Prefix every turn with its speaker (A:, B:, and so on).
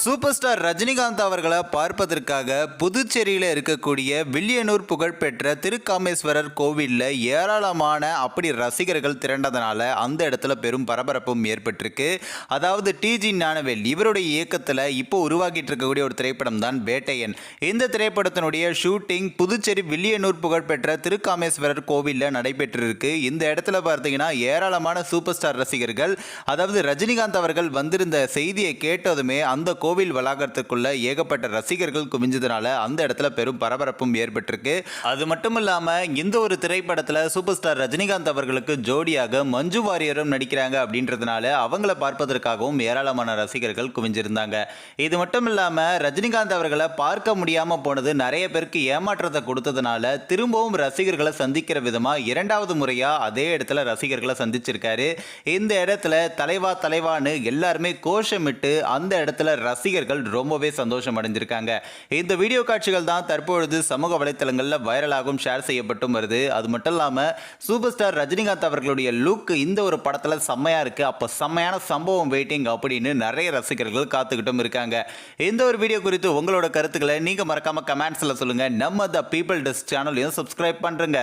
A: Super star Rajinikanth அவர்களை பார்ப்பதற்காக புதுச்சேரியில் இருக்கக்கூடிய வில்லியனூர் புகழ்பெற்ற திருக்காமேஸ்வரர் கோவிலில் ஏராளமான அப்படி ரசிகர்கள் திரண்டதுனால அந்த இடத்துல பெரும் பரபரப்பும் ஏற்பட்டிருக்கு. அதாவது டிஜி ஞானவேல் இவருடைய இயக்கத்தில் இப்போ உருவாக்கிட்டு இருக்கக்கூடிய ஒரு திரைப்படம் தான் வேட்டையன். இந்த திரைப்படத்தினுடைய ஷூட்டிங் புதுச்சேரி வில்லியனூர் புகழ்பெற்ற திருக்காமேஸ்வரர் கோவிலில் நடைபெற்றிருக்கு. இந்த இடத்துல பார்த்தீங்கன்னா ஏராளமான சூப்பர் ஸ்டார் ரசிகர்கள், அதாவது ரஜினிகாந்த் அவர்கள் வந்திருந்த செய்தியை கேட்டதுமே அந்த கோவில் வளாகத்துக்குள்ள ஏகப்பட்ட ரசிகர்கள் குவிஞ்சதுனால அந்த இடத்துல பெரும் பரபரப்பும் ஏற்பட்டிருக்கு. அது மட்டும் இல்லாம இந்த ஒரு திரைப்படத்துல சூப்பர் ஸ்டார் ரஜினிகாந்த் அவர்களுக்கு ஜோடியாக மஞ்சு வாரியரும் நடிக்கிறாங்க அப்படின்றதுனால அவங்கள பார்ப்பதற்காகவும் ஏராளமான ரசிகர்கள் குவிஞ்சிருந்தாங்க. இது மட்டும் இல்லாம ரஜினிகாந்த் அவர்களை பார்க்க முடியாம போனது நிறைய பேருக்கு ஏமாற்றத்தை கொடுத்ததுனால திரும்பவும் ரசிகர்களை சந்திக்கிற விதமா இரண்டாவது முறையா அதே இடத்துல ரசிகர்களை சந்திச்சிருக்காரு. இந்த இடத்துல தலைவா தலைவான்னு எல்லாருமே கோஷமிட்டு அந்த இடத்துல ரசிகர்கள் ரொம்பவே சந்தோஷம் அடைஞ்சிருக்காங்க. இந்த வீடியோ காட்சிகள் தான் தற்பொழுது சமூக வலைத்தளங்களில் வைரலாகவும் ஷேர் செய்யப்பட்டும் வருது. அது மட்டும் இல்லாமல் சூப்பர் ஸ்டார் ரஜினிகாந்த் அவர்களுடைய லுக் இந்த ஒரு படத்தில் செம்மையா இருக்கு, அப்போ செம்மையான சம்பவம் வெயிட்டிங் அப்படின்னு நிறைய ரசிகர்கள் காத்துக்கிட்டும் இருக்காங்க. இந்த ஒரு வீடியோ குறித்து உங்களோட கருத்துக்களை நீங்க மறக்காம கமெண்ட்ஸ்ல சொல்லுங்க. நம்ம த பீப்பிள் டெஸ்க் சேனலையும் சப்ஸ்கிரைப் பண்றேங்க.